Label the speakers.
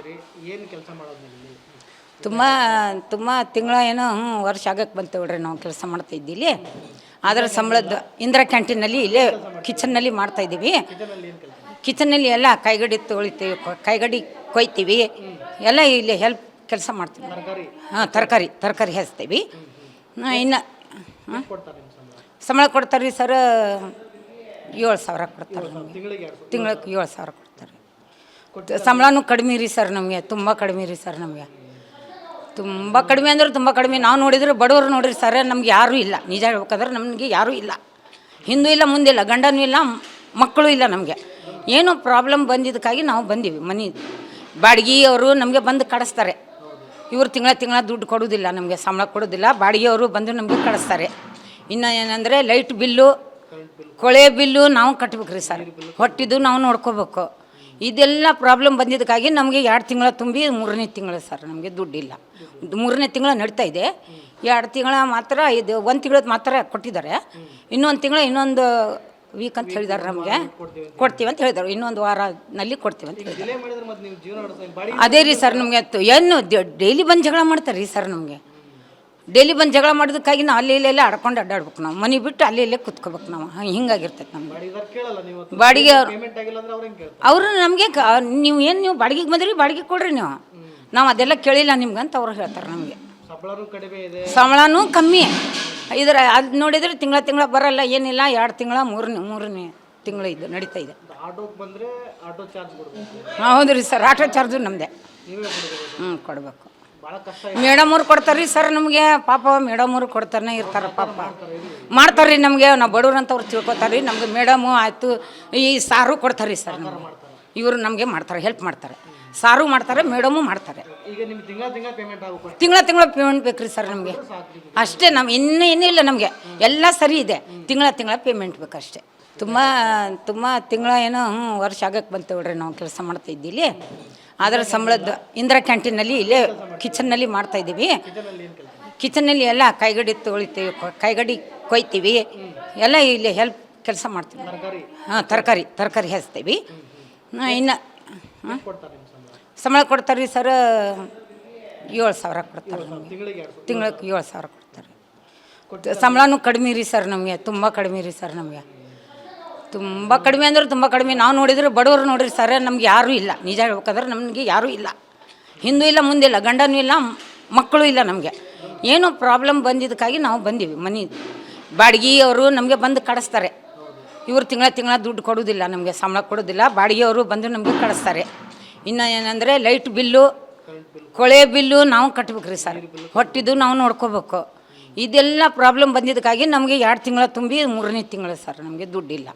Speaker 1: ಇದ್ದೀರಿ, ಏನು ಕೆಲಸ ಮಾಡೋದು ಇಲ್ಲಿ?
Speaker 2: ತುಂಬ ತುಂಬ ತಿಂಗಳ ಏನೋ ವರ್ಷ ಆಗಕ್ಕೆ ಬಂತು ಬಿಡ್ರಿ ನಾವು ಕೆಲಸ ಮಾಡ್ತಾ ಇದ್ದೀವಿ. ಅದರ ಸಂಬಳದ್ದು ಇಂದಿರಾ ಕ್ಯಾಂಟೀನಲ್ಲಿ ಇಲ್ಲೇ ಕಿಚನ್ನಲ್ಲಿ ಮಾಡ್ತಾಯಿದ್ದೀವಿ.
Speaker 1: ಕಿಚನಲ್ಲಿ ಏನು ಕೆಲಸ?
Speaker 2: ಕಿಚನ್ನಲ್ಲಿ ಎಲ್ಲ ಕೈಗಡಿ ತೊಳಿತೀವಿ, ಕೈಗಡಿ ಕೊಯ್ತೀವಿ, ಎಲ್ಲ ಇಲ್ಲಿ ಹೆಲ್ಪ್ ಕೆಲಸ ಮಾಡ್ತೀವಿ.
Speaker 1: ತರಕಾರಿ
Speaker 2: ತರಕಾರಿ ಹೆಚ್ತೀವಿ. ಇನ್ನು
Speaker 1: ಕೊಡ್ತಾರೆ ನಿಮ್ಮ ಸಂಬಳ?
Speaker 2: ಸಂಬಳ ಕೊಡ್ತಾರೆ ರೀ ಸರ್, 7,000 ಕೊಡ್ತಾರೆ ನಮಗೆ.
Speaker 1: ತಿಂಗಳಿಗೆ
Speaker 2: ತಿಂಗಳಿಗೆ 7,000 ಕೊಡ್ತಾರೆ. ಸಂಬಳನೂ ಕಡಿಮೆ ರೀ ಸರ್ ನಮಗೆ, ತುಂಬ ಕಡಿಮೆ ರೀ ಸರ್ ನಮಗೆ. ತುಂಬ ಕಡಿಮೆ ಅಂದ್ರೆ ತುಂಬ ಕಡಿಮೆ. ನಾವು ನೋಡಿದ್ರೆ ಬಡವರು ನೋಡ್ರಿ ಸರ್, ನಮ್ಗೆ ಯಾರೂ ಇಲ್ಲ. ನಿಜ ಹೇಳ್ಬೇಕಾದ್ರೆ ನಮಗೆ ಯಾರೂ ಇಲ್ಲ, ಹಿಂದೂ ಇಲ್ಲ, ಮುಂದಿಲ್ಲ, ಗಂಡನೂ ಇಲ್ಲ, ಮಕ್ಕಳು ಇಲ್ಲ. ನಮಗೆ ಏನೋ ಪ್ರಾಬ್ಲಮ್ ಬಂದಿದ್ದಕ್ಕಾಗಿ ನಾವು ಬಂದೀವಿ. ಮನೆ ಬಾಡಿಗೆಯವರು ನಮಗೆ ಬಂದು ಕಳಿಸ್ತಾರೆ. ಇವರು ತಿಂಗಳ ದುಡ್ಡು ಕೊಡೋದಿಲ್ಲ, ನಮಗೆ ಸಂಬಳ ಕೊಡೋದಿಲ್ಲ. ಬಾಡಿಗೆಯವರು ಬಂದು ನಮಗೆ ಕಳಿಸ್ತಾರೆ. ಇನ್ನು ಏನಂದರೆ ಲೈಟ್ ಬಿಲ್ಲು, ಕೊಳೆ ಬಿಲ್ಲು ನಾವು ಕಟ್ಬೇಕ್ರಿ ಸರ್. ಹೊಟ್ಟಿದ್ದು ನಾವು ನೋಡ್ಕೋಬೇಕು. ಇದೆಲ್ಲ ಪ್ರಾಬ್ಲಮ್ ಬಂದಿದ್ದಕ್ಕಾಗಿ ನಮಗೆ 2 ತಿಂಗಳ ತುಂಬಿ 3ನೇ ತಿಂಗಳು ಸರ್ ನಮಗೆ ದುಡ್ಡಿಲ್ಲ. 3ನೇ ತಿಂಗಳ ನಡೀತಾ ಇದೆ. 2 ತಿಂಗಳ ಮಾತ್ರ ಇದು 1 ತಿಂಗಳದ್ದು ಮಾತ್ರ ಕೊಟ್ಟಿದ್ದಾರೆ. ಇನ್ನೊಂದು ತಿಂಗಳ ಇನ್ನೊಂದು ವೀಕ್ ಅಂತ ಹೇಳಿದ್ದಾರೆ ನಮಗೆ, ಕೊಡ್ತೀವಿ ಅಂತ ಹೇಳಿದ್ದಾರೆ. ಇನ್ನೊಂದು ವಾರದಲ್ಲಿ ಕೊಡ್ತೀವಿ ಅಂತ ಹೇಳಿದ್ದಾರೆ.
Speaker 1: ಡಿಲೇ ಮಾಡಿದ್ರೆ ಮತ್ತೆ ನೀವು ಜೀವನ ನಡೆಸೋದು ಬಾಡಿಗೆ?
Speaker 2: ಅದೇ ರೀ ಸರ್, ನಮಗೆ ಏನು ಡೈಲಿ ಬಂದು ಜಗಳ ಮಾಡ್ತಾರೆ ರೀ ಸರ್. ನಮಗೆ ಡೈಲಿ ಬಂದು ಜಗಳ ಮಾಡೋದಕ್ಕಾಗಿ ನಾವು ಅಲ್ಲೆಲ್ಲ ಆಡ್ಕೊಂಡು ಅಡ್ಡಾಡ್ಬೇಕು. ನಾವು ಮನೆ ಬಿಟ್ಟು ಅಲ್ಲೆಲ್ಲೇ ಕುತ್ಕೋಬೇಕು ನಾವು. ಹಿಂಗಾಗಿರ್ತೈತೆ ನಮ್ಗೆ.
Speaker 1: ಬಾಡಿಗೆದಾರ ಕೇಳಲ್ಲ ನೀವು?
Speaker 2: ಬಾಡಿಗೆ
Speaker 1: ಪೇಮೆಂಟ್ ಆಗಿಲ್ಲ ಅಂದ್ರೆ ಅವ್ರು ಹೆಂಗೆ ಕೇಳ್ತಾರೆ?
Speaker 2: ಅವರು ನಮಗೆ ನೀವು ಬಾಡಿಗೆಗೆ ಬಂದ್ರಿ, ಬಾಡಿಗೆ ಕೊಡ್ರಿ ನೀವು, ನಾವು ಅದೆಲ್ಲ ಕೇಳಿಲ್ಲ ನಿಮ್ಗೆ ಅಂತ ಅವ್ರು ಹೇಳ್ತಾರೆ ನಮಗೆ.
Speaker 1: ಸಂಬಳನೂ ಕಡಿಮೆ ಇದೆ,
Speaker 2: ಸಂಬಳನೂ ಕಮ್ಮಿ. ಇದರ ಅದು ನೋಡಿದರೆ ತಿಂಗಳ ಬರಲ್ಲ, ಏನಿಲ್ಲ. 2 ತಿಂಗಳ 3ನೇ ತಿಂಗಳು ಇದು ನಡೀತಾ ಇದೆ.
Speaker 1: ಆಟೋಗೆ ಬಂದರೆ ಆಟೋ ಚಾರ್ಜ್ ಕೊಡಬೇಕು?
Speaker 2: ಹೌದು ರೀ ಸರ್, ಆಟೋ ಚಾರ್ಜು ನಮ್ಮದೇ.
Speaker 1: ನೀವೇ ಕೊಡಬೇಕು?
Speaker 2: ಕೊಡಬೇಕು.
Speaker 1: ಭಾಳ ಕಷ್ಟ.
Speaker 2: ಮೇಡಮ್ ಅವ್ರು ಕೊಡ್ತಾರೆ ರೀ ಸರ್ ನಮಗೆ. ಪಾಪ ಮೇಡಮ್ ಅವ್ರು ಕೊಡ್ತಾನೆ ಇರ್ತಾರೆ, ಪಾಪ ಮಾಡ್ತಾರೆ ರೀ ನಮಗೆ. ನಾವು ಬಡವ್ರು ಅಂತ ಅವ್ರು ತಿಳ್ಕೊತಾರೆ ರೀ. ನಮಗೆ ಮೇಡಮು ಆಯಿತು, ಈ ಸಾರು ಕೊಡ್ತಾರೆ ರೀ ಸರ್ ನಮಗೆ. ಇವರು ನಮಗೆ ಮಾಡ್ತಾರೆ, ಹೆಲ್ಪ್ ಮಾಡ್ತಾರೆ. ಸಾರು ಮಾಡ್ತಾರೆ, ಮೇಡಮು ಮಾಡ್ತಾರೆ.
Speaker 1: ಈಗ ನಿಮ್ಗೆ ತಿಂಗಳ ಪೇಮೆಂಟ್ ಆಗಬೇಕು?
Speaker 2: ತಿಂಗಳ ಪೇಮೆಂಟ್ ಬೇಕು ರೀ ಸರ್ ನಮಗೆ. ಅಷ್ಟೇ, ನಾವು ಇನ್ನೂ ಇಲ್ಲ ನಮಗೆ, ಎಲ್ಲ ಸರಿ ಇದೆ. ತಿಂಗಳ ಪೇಮೆಂಟ್ ಬೇಕು ಅಷ್ಟೇ. ತುಂಬ ತಿಂಗಳ ಏನೋ ವರ್ಷ ಆಗಕ್ಕೆ ಬಂತು ಬಿಡ್ರಿ ನಾವು ಕೆಲಸ ಮಾಡ್ತಾ ಇದ್ದೀವಿ. ಅದರ ಸಂಬಳದ್ದು ಇಂದಿರಾ ಕ್ಯಾಂಟೀನಲ್ಲಿ ಇಲ್ಲೇ ಕಿಚನ್ನಲ್ಲಿ ಮಾಡ್ತಾಯಿದ್ದೀವಿ. ಕಿಚನ್ನಲ್ಲಿ ಎಲ್ಲ ಕೈಗಡಿ ತೊಳಿತೀವಿ, ಕೈಗಡಿ ಕೊಯ್ತೀವಿ, ಎಲ್ಲ ಇಲ್ಲಿ ಹೆಲ್ಪ್ ಕೆಲಸ ಮಾಡ್ತೀವಿ. ತರಕಾರಿ ಹೆಚ್ತೀವಿ. ಇನ್ನು ಸಂಬಳ ಕೊಡ್ತಾರೆ ರೀ ಸರ್, 7,000 ಕೊಡ್ತಾರೆ ನಮಗೆ. ತಿಂಗಳಿಗೆ 7,000 ಕೊಡ್ತಾರೆ. ಸಂಬಳನೂ ಕಡಿಮೆ ರೀ ಸರ್ ನಮಗೆ, ತುಂಬ ಕಡಿಮೆ ರೀ ಸರ್ ನಮಗೆ. ತುಂಬ ಕಡಿಮೆ ಅಂದ್ರೆ ತುಂಬ ಕಡಿಮೆ. ನಾವು ನೋಡಿದ್ರೆ ಬಡವರು ನೋಡ್ರಿ ಸರ್, ನಮ್ಗೆ ಯಾರೂ ಇಲ್ಲ. ನಿಜ ಹೇಳ್ಬೇಕಾದ್ರೆ ನಮಗೆ ಯಾರೂ ಇಲ್ಲ, ಹಿಂದೂ ಇಲ್ಲ, ಮುಂದಿಲ್ಲ, ಗಂಡನೂ ಇಲ್ಲ, ಮಕ್ಕಳು ಇಲ್ಲ. ನಮಗೆ ಏನೋ ಪ್ರಾಬ್ಲಮ್ ಬಂದಿದ್ದಕ್ಕಾಗಿ ನಾವು ಬಂದೀವಿ. ಮನೆ ಬಾಡಿಗೆಯವರು ನಮಗೆ ಬಂದು ಕಳಿಸ್ತಾರೆ. ಇವರು ತಿಂಗಳ ದುಡ್ಡು ಕೊಡೋದಿಲ್ಲ, ನಮಗೆ ಸಂಬಳ ಕೊಡೋದಿಲ್ಲ. ಬಾಡಿಗೆಯವರು ಬಂದು ನಮಗೆ ಕಳಿಸ್ತಾರೆ. ಇನ್ನು ಏನಂದರೆ ಲೈಟ್ ಬಿಲ್ಲು, ಕೊಳೆ ಬಿಲ್ಲು ನಾವು ಕಟ್ಬೇಕ್ರಿ ಸರ್. ಹೊಟ್ಟಿದ್ದು ನಾವು ನೋಡ್ಕೋಬೇಕು. ಇದೆಲ್ಲ ಪ್ರಾಬ್ಲಮ್ ಬಂದಿದ್ದಕ್ಕಾಗಿ ನಮಗೆ 2 ತಿಂಗಳ ತುಂಬಿ 3ನೇ ತಿಂಗಳು ಸರ್ ನಮಗೆ ದುಡ್ಡಿಲ್ಲ.